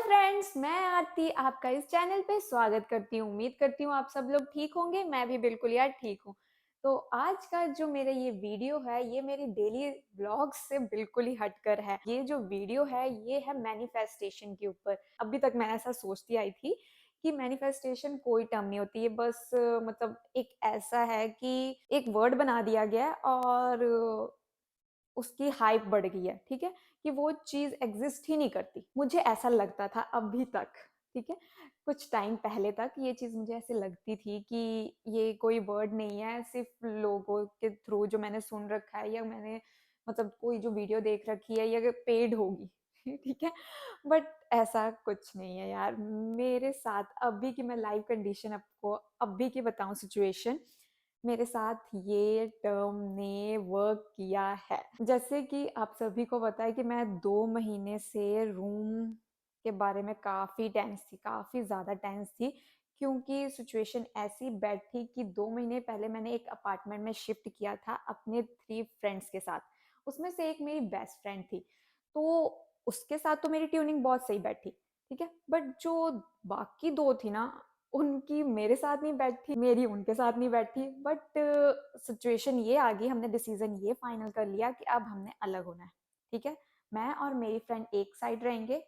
Friends, मैं आरती आपका इस चैनल पे स्वागत करती हूँ। उम्मीद करती हूँ आप सब लोग ठीक होंगे। मैं भी बिल्कुल यार ठीक हूँ। तो आज का जो मेरा ये वीडियो है, ये मेरी डेली व्लॉग से बिल्कुल ही हटकर है। ये जो वीडियो है, ये है मैनिफेस्टेशन के ऊपर। अभी तक मैं ऐसा सोचती आई थी कि मैनिफेस्टेशन कोई टर्म नहीं होती है, बस मतलब एक ऐसा है कि एक वर्ड बना दिया गया है और उसकी हाइप बढ़ गई है, ठीक है, कि वो चीज़ एग्ज़िस्ट ही नहीं करती। मुझे ऐसा लगता था अभी तक, ठीक है? कुछ टाइम पहले तक ये चीज़ मुझे ऐसे लगती थी कि ये कोई वर्ड नहीं है, सिर्फ़ लोगों के थ्रू जो मैंने सुन रखा है या मैंने मतलब कोई जो वीडियो देख रखी है या पेड होगी, ठीक है? बट ऐसा कुछ नहीं है यार, मेरे साथ अभी की मैं लाइव कंडीशन आपको अभी की बताऊँ सिचुएशन, मेरे साथ ये टर्म ने वर्क किया है। जैसे कि आप सभी को पता है कि मैं 2 महीने से रूम के बारे में काफ़ी टेंस थी, काफ़ी ज़्यादा टेंस थी, क्योंकि सिचुएशन ऐसी बैड थी कि 2 महीने पहले मैंने एक अपार्टमेंट में शिफ्ट किया था अपने 3 फ्रेंड्स के साथ। उसमें से एक मेरी बेस्ट फ्रेंड थी, तो उसके साथ तो मेरी ट्यूनिंग बहुत सही बैठी, ठीक है? बट जो बाकी 2 थी ना, उनकी मेरे साथ नहीं बैठी, मेरी उनके साथ नहीं बैठी। बट सिचुएशन ये आ गई, हमने डिसीजन ये फाइनल कर लिया कि अब हमने अलग होना है, ठीक है? मैं और मेरी फ्रेंड एक साइड रहेंगे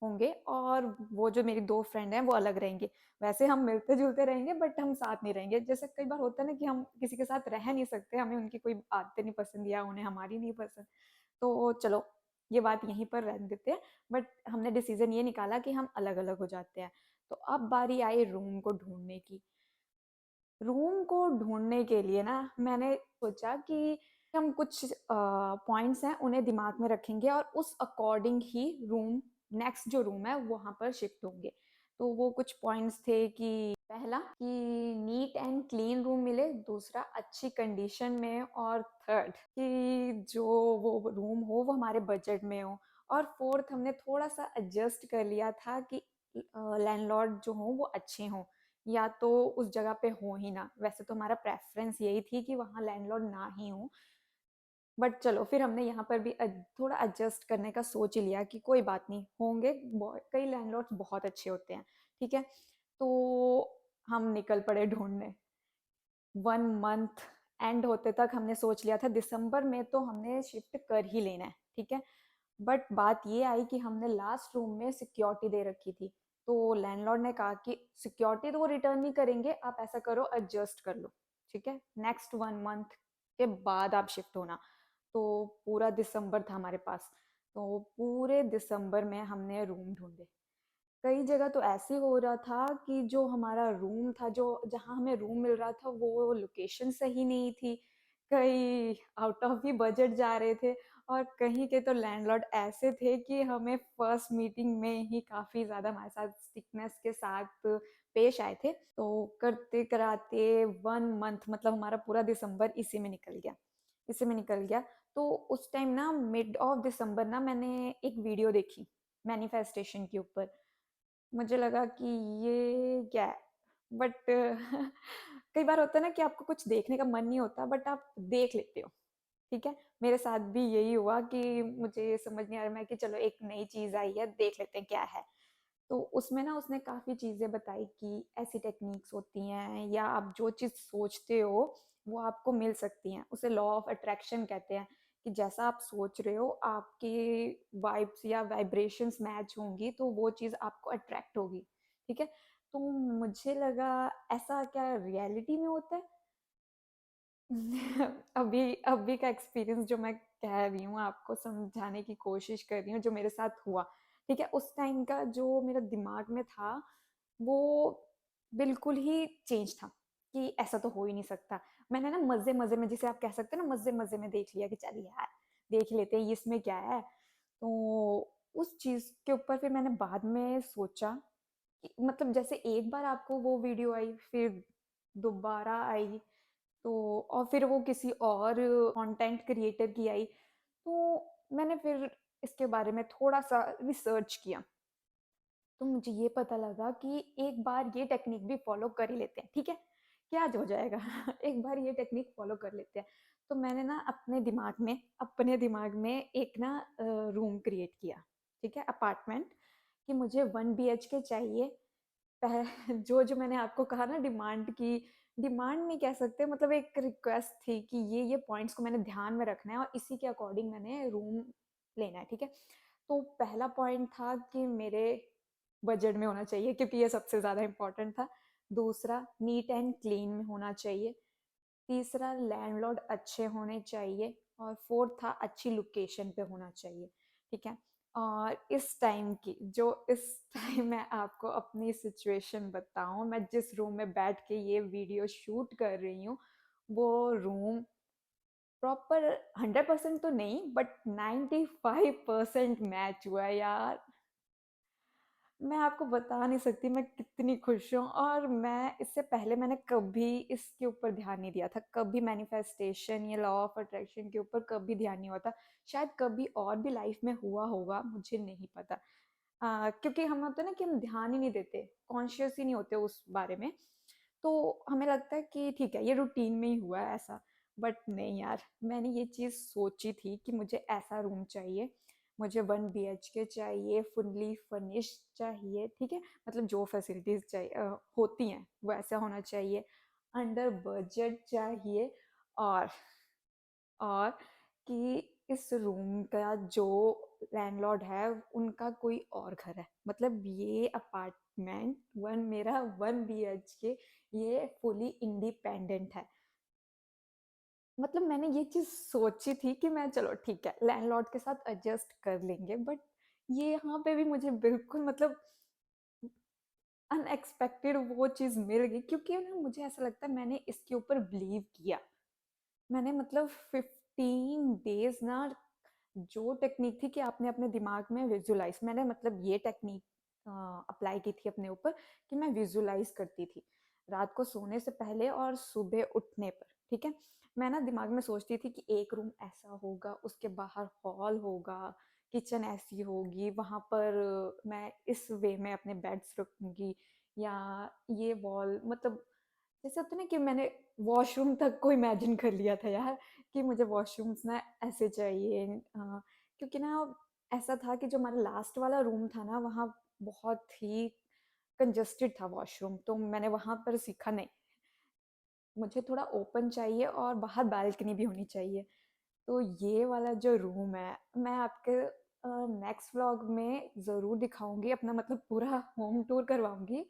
होंगे और वो जो मेरी 2 फ्रेंड हैं वो अलग रहेंगी। वैसे हम मिलते-जुलते रहेंगे बट हम साथ नहीं रहेंगे। जैसे कई बार होता है ना कि हम किसी के साथ रह नहीं सकते, हमें उनकी कोई आदतें नहीं पसंद या उन्हें हमारी नहीं पसंद। तो चलो, ये बात यहीं पर रहने देते हैं। बट हमने डिसीजन ये निकाला कि हम अलग-अलग हो जाते हैं। तो अब बारी आई रूम को ढूँढने की। रूम को ढूँढने के लिए ना मैंने सोचा कि हम कुछ पॉइंट्स हैं उन्हें दिमाग में रखेंगे और उस अकॉर्डिंग ही रूम, नेक्स्ट जो रूम है वहाँ पर शिफ्ट होंगे। तो वो कुछ पॉइंट्स थे कि पहला कि नीट एंड क्लीन रूम मिले, दूसरा अच्छी कंडीशन में और थर्ड कि जो वो रूम हो वो हमारे बजट में हो और फोर्थ हमने थोड़ा-सा एडजस्ट कर लिया था कि लैंडलॉर्ड जो हों वो अच्छे हों। या तो उस जगह पे हो ही ना। वैसे तो हमारा प्रेफ़रेंस यही थी कि वहाँ लैंडलॉर्ड ना ही हो, बट चलो फिर हमने यहाँ पर भी थोड़ा एडजस्ट करने का सोच ही लिया कि कोई बात नहीं, होंगे कई लैंडलॉर्ड्स बहुत अच्छे होते हैं, ठीक है? तो हम निकल पड़े ढूँढने। 1 मंथ एंड होते तक हमने सोच लिया था दिसंबर में तो हमने शिफ्ट कर ही लेना है, ठीक है? बट बात ये आई कि हमने लास्ट रूम में सिक्योरिटी दे रखी थी। तो लैंडलॉर्ड ने कहा कि सिक्योरिटी तो वो रिटर्न नहीं करेंगे, आप ऐसा करो एडजस्ट कर लो, ठीक है? नेक्स्ट 1 मंथ के बाद आप शिफ्ट होना। तो पूरा दिसंबर था हमारे पास। तो पूरे दिसंबर में हमने रूम ढूँढे। कई जगह तो ऐसे हो रहा था कि जो हमारा रूम था, जो जहाँ हमें रूम मिल रहा था, वो लोकेशन सही नहीं थी। कई आउट ऑफ भी बजट जा रहे थे और कहीं के तो लैंडलॉर्ड ऐसे थे कि हमें फर्स्ट मीटिंग में ही काफ़ी ज़्यादा हमारे साथ स्ट्रिक्टनेस के साथ पेश आए थे। तो करते-कराते 1 मंथ मतलब हमारा पूरा दिसंबर इसी में निकल गया, इसी में निकल गया। तो उस टाइम ना मिड ऑफ दिसंबर ना मैंने एक वीडियो देखी मैनिफेस्टेशन के ऊपर। मुझे लगा कि ये क्या है? बट कई बार होता है ना कि आपको कुछ देखने का मन नहीं होता बट आप देख लेते हो, ठीक है? मेरे साथ भी यही हुआ कि मुझे समझ नहीं आ रहा, मैं कि चलो एक नई चीज़ आई है, देख लेते हैं क्या है। तो उसमें ना उसने काफ़ी चीज़ें बताई कि ऐसी टेक्निक्स होती हैं या आप जो चीज़ सोचते हो वो आपको मिल सकती हैं। उसे लॉ ऑफ अट्रैक्शन कहते हैं कि जैसा आप सोच रहे हो आपकी वाइब्स या वाइब्रेशंस मैच होंगी तो वो चीज़ आपको अट्रैक्ट होगी, ठीक है? तो मुझे लगा ऐसा क्या रियलिटी में होता है? अभी अभी का एक्सपीरियंस जो मैं कह रही हूँ आपको समझाने की कोशिश कर रही हूँ जो मेरे साथ हुआ, ठीक है? उस टाइम का जो मेरा दिमाग में था वो बिल्कुल ही चेंज था कि ऐसा तो हो ही नहीं सकता। मैंने ना मज़े-मज़े में, जिसे आप कह सकते हैं ना, मज़े-मज़े में देख लिया कि चल यार देख लेते हैं इसमें क्या है। तो उस चीज़ के ऊपर फिर मैंने बाद में सोचा कि मतलब जैसे एक बार आपको वो वीडियो आई फिर दोबारा आई, तो और फिर वो किसी और कंटेंट क्रिएटर की आई, तो मैंने फिर इसके बारे में थोड़ा-सा रिसर्च किया। तो मुझे ये पता लगा कि एक बार ये टेक्निक भी फ़ॉलो कर ही लेते हैं, ठीक है? क्या ज हो जाएगा एक बार ये टेक्निक फ़ॉलो कर लेते हैं। तो मैंने ना अपने दिमाग में एक ना रूम क्रिएट किया, ठीक है? अपार्टमेंट कि मुझे 1 बीएचके चाहिए। जो मैंने आपको कहा ना डिमांड की, डिमांड नहीं कह सकते, मतलब एक रिक्वेस्ट थी कि ये पॉइंट्स को मैंने ध्यान में रखना है और इसी के अकॉर्डिंग मैंने रूम लेना है, ठीक है। तो पहला पॉइंट था कि मेरे बजट में होना चाहिए, क्योंकि ये सबसे ज़्यादा इम्पोर्टेंट था। दूसरा, नीट एंड क्लीन में होना चाहिए। तीसरा, लैंडलॉर्ड अच्छे होने चाहिए। और फोर्थ था, अच्छी लोकेशन पे होना चाहिए, ठीक है। और इस टाइम मैं आपको अपनी सिचुएशन बताऊं, मैं जिस रूम में बैठ के ये वीडियो शूट कर रही हूँ, वो रूम प्रॉपर 100% तो नहीं बट 95% मैच हुआ है यार। मैं आपको बता नहीं सकती मैं कितनी खुश हूँ। और मैं इससे पहले मैंने कभी इसके ऊपर ध्यान नहीं दिया था, कभी मैनिफेस्टेशन या लॉ ऑफ अट्रैक्शन के ऊपर कभी ध्यान नहीं हुआ था। शायद कभी और भी लाइफ में हुआ होगा, मुझे नहीं पता। क्योंकि हम होते हैं ना कि हम ध्यान ही नहीं देते, कॉन्शियस ही नहीं होते उस बारे में। तो हमें लगता है कि ठीक है ये रूटीन में ही हुआ है ऐसा। बट नहीं यार, मैंने ये चीज़ सोची थी कि मुझे ऐसा रूम चाहिए। मुझे 1 बीएचके चाहिए, फुल्ली फर्निश्ड चाहिए, ठीक है। मतलब जो फैसिलिटीज़ चाहिए होती हैं वो ऐसा होना चाहिए। अंडर बजट चाहिए। और और कि इस रूम का जो लैंडलॉर्ड है उनका कोई और घर है, मतलब ये अपार्टमेंट वन मेरा 1 बीएचके ये फुली इंडिपेंडेंट है। मतलब मैंने ये चीज सोची थी कि मैं चलो ठीक है लैंडलॉर्ड के साथ एडजस्ट कर लेंगे, बट ये यहाँ पे भी मुझे बिल्कुल मतलब अनएक्सपेक्टेड वो चीज मिल गई, क्योंकि ना मुझे ऐसा लगता है मैंने इसके ऊपर बिलीव किया। मैंने मतलब 15 डेज ना, जो टेक्निक थी कि आपने अपने दिमाग में विजुलाइज, मैंने मतलब ये टेक्निक अप्लाई की थी अपने ऊपर कि मैं विजुलाइज करती थी रात को सोने से पहले और सुबह उठने पर, ठीक है। मैं ना दिमाग में सोचती थी कि एक रूम ऐसा होगा, उसके बाहर हॉल होगा, किचन ऐसी होगी, वहां पर मैं इस वे में अपने बेड्स रखूंगी, या ये वॉल मतलब जैसे होता है ना कि मैंने वॉशरूम तक को इमेजिन कर लिया था यार, कि मुझे वॉशरूम्स ना ऐसे चाहिए। क्योंकि ना ऐसा था कि जो हमारा लास्ट वाला रूम था ना, वहाँ बहुत ही कंजस्टेड था वॉशरूम, तो मैंने वहाँ पर सीखा नहीं, मुझे थोड़ा ओपन चाहिए और बाहर बालकनी भी होनी चाहिए। तो ये वाला जो रूम है, मैं आपके नेक्स्ट व्लॉग में ज़रूर दिखाऊंगी, अपना मतलब पूरा होम टूर करवाऊंगी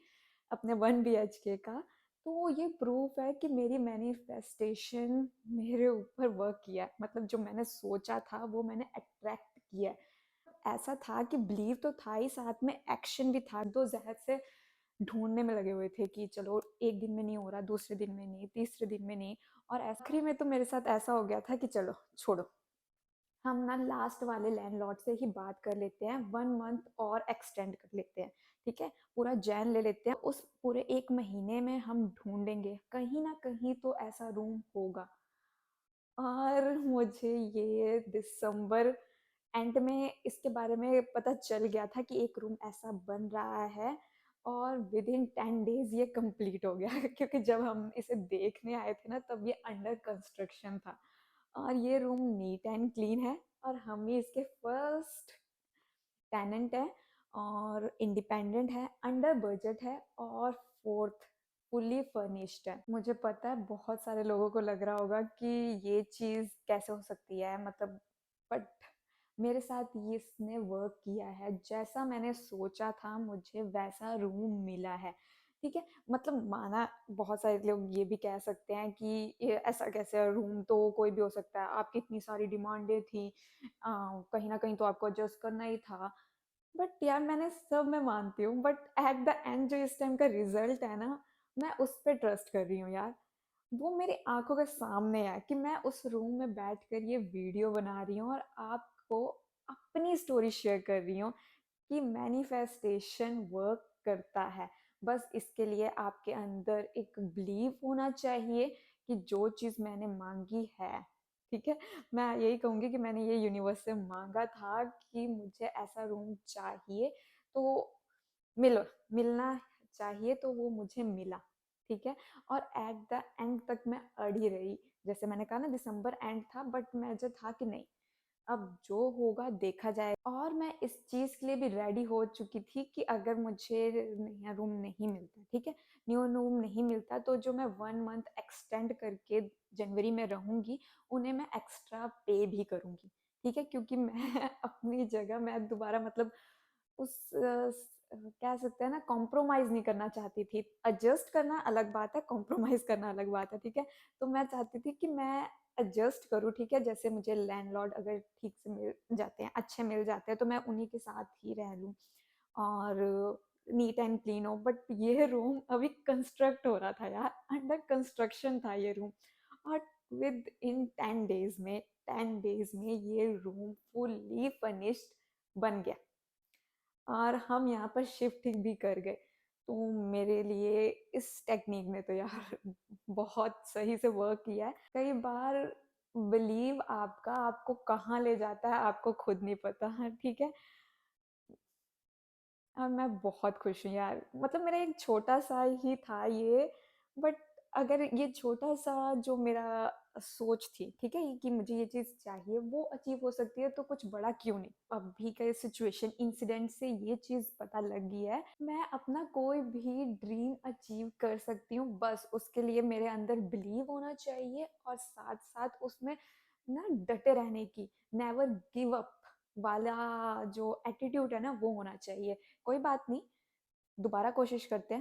अपने 1 बीएचके का। तो ये प्रूफ है कि मेरी मैनिफेस्टेशन मेरे ऊपर वर्क किया है, मतलब जो मैंने सोचा था वो मैंने अट्रैक्ट किया है। ऐसा था कि बिलीव तो था ही, साथ में एक्शन भी था, दो जहर से ढूंढने में लगे हुए थे कि चलो एक दिन में नहीं हो रहा, दूसरे दिन में नहीं, तीसरे दिन में नहीं। और आखिरी में तो मेरे साथ ऐसा हो गया था कि चलो छोड़ो, हम ना लास्ट वाले लैंडलॉर्ड से ही बात कर लेते हैं, 1 मंथ और एक्सटेंड कर लेते हैं, ठीक है। पूरा जैन ले लेते हैं, उस पूरे 1 महीने में हम ढूंढेंगे कहीं ना कहीं तो ऐसा रूम होगा। और मुझे ये दिसंबर एंड में इसके बारे में पता चल गया था कि एक रूम ऐसा बन रहा है, और विद इन 10 डेज ये कंप्लीट हो गया क्योंकि जब हम इसे देखने आए थे ना तब ये अंडर कंस्ट्रक्शन था। और ये रूम नीट एंड क्लीन है, और हम ही इसके फर्स्ट टेनेंट है, और इंडिपेंडेंट है, अंडर बजट है, और फोर्थ फुली फर्निश्ड है। मुझे पता है बहुत सारे लोगों को लग रहा होगा कि ये चीज़ कैसे हो सकती है, मतलब बट मेरे साथ ये इसने वर्क किया है, जैसा मैंने सोचा था मुझे वैसा रूम मिला है, ठीक है। मतलब माना बहुत सारे लोग ये भी कह सकते हैं कि ये ऐसा कैसे, रूम तो कोई भी हो सकता है, आपकी इतनी सारी डिमांडें थी, कहीं ना कहीं तो आपको एडजस्ट करना ही था। बट यार मैंने सब मैं मानती हूँ, बट एट द एंड जो इस टाइम का रिजल्ट है ना, मैं उस पर ट्रस्ट कर रही हूँ यार। वो मेरी आंखों के सामने है कि मैं उस रूम में बैठकर ये वीडियो बना रही हूँ और आपको अपनी स्टोरी शेयर कर रही हूँ कि मैनिफेस्टेशन वर्क करता है। बस इसके लिए आपके अंदर एक बिलीव होना चाहिए कि जो चीज़ मैंने मांगी है, ठीक है। मैं यही कहूँगी कि मैंने ये यूनिवर्स से मांगा था कि मुझे ऐसा रूम चाहिए, तो मिलो मिलना चाहिए, तो वो मुझे मिला, ठीक है। और एट द एंड तक मैं अड़ी रही, जैसे मैंने कहा ना दिसंबर एंड था, बट मैं जो था कि नहीं, अब जो होगा देखा जाए। और मैं इस चीज़ के लिए भी रेडी हो चुकी थी कि अगर मुझे नया रूम नहीं मिलता, ठीक है, न्यू रूम नहीं मिलता, तो जो मैं 1 मंथ एक्सटेंड करके जनवरी में रहूँगी, उन्हें मैं एक्स्ट्रा पे भी करूँगी, ठीक है? क्योंकि मैं अपनी जगह मैं दोबारा मतलब उस कह सकते हैं ना कॉम्प्रोमाइज़ नहीं करना चाहती थी। एडजस्ट करना अलग बात है, कॉम्प्रोमाइज़ करना अलग बात है, ठीक है? तो मैं चाहती थी कि मैं एडजस्ट करूँ, ठीक है? जैसे मुझे लैंडलॉर्ड अगर ठीक से मिल जाते हैं, अच्छे मिल जाते हैं, तो मैं उन्हीं के साथ ही रह लूँ और नीट एंड क्लीन हो। बट ये रूम अभी कंस्ट्रक्ट हो रहा था यार, अंडर कंस्ट्रक्शन था ये रूम, और विद इन 10 डेज़ में 10 डेज़ में ये रूम फुल्ली फर्निश्ड बन गया और हम यहाँ पर शिफ्ट भी कर गए। तो मेरे लिए इस टेक्नीक ने तो यार बहुत सही से वर्क किया है। कई बार बिलीव आपका आपको कहाँ ले जाता है आपको खुद नहीं पता है, ठीक है? और मैं बहुत खुश हूँ यार, मतलब मेरा एक छोटा-सा ही था ये, बट अगर ये छोटा-सा जो मेरा सोच थी, ठीक है? कि मुझे ये चीज़ चाहिए, वो अचीव हो सकती है, तो कुछ बड़ा क्यों नहीं? अभी का सिचुएशन इंसिडेंट से ये चीज़ पता लग गई है, मैं अपना कोई भी ड्रीम अचीव कर सकती हूँ, बस उसके लिए मेरे अंदर बिलीव होना चाहिए और साथ-साथ उसमें ना डटे रहने की, नेवर गिव अप वाला जो एटीट्यूड है ना, वो होना चाहिए। कोई बात नहीं, दोबारा कोशिश करते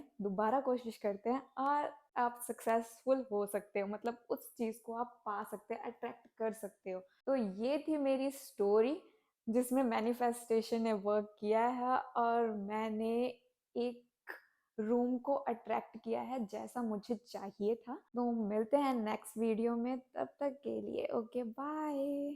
हैं और आप सक्सेसफुल हो सकते हो, मतलब उस चीज़ को आप पा सकते हैं, अट्रैक्ट कर सकते हो। तो ये थी मेरी स्टोरी जिसमें मैनिफेस्टेशन ने वर्क किया है और मैंने एक रूम को अट्रैक्ट किया है जैसा मुझे चाहिए था। तो मिलते हैं नेक्स्ट वीडियो में, तब तक के लिए ओके बाय।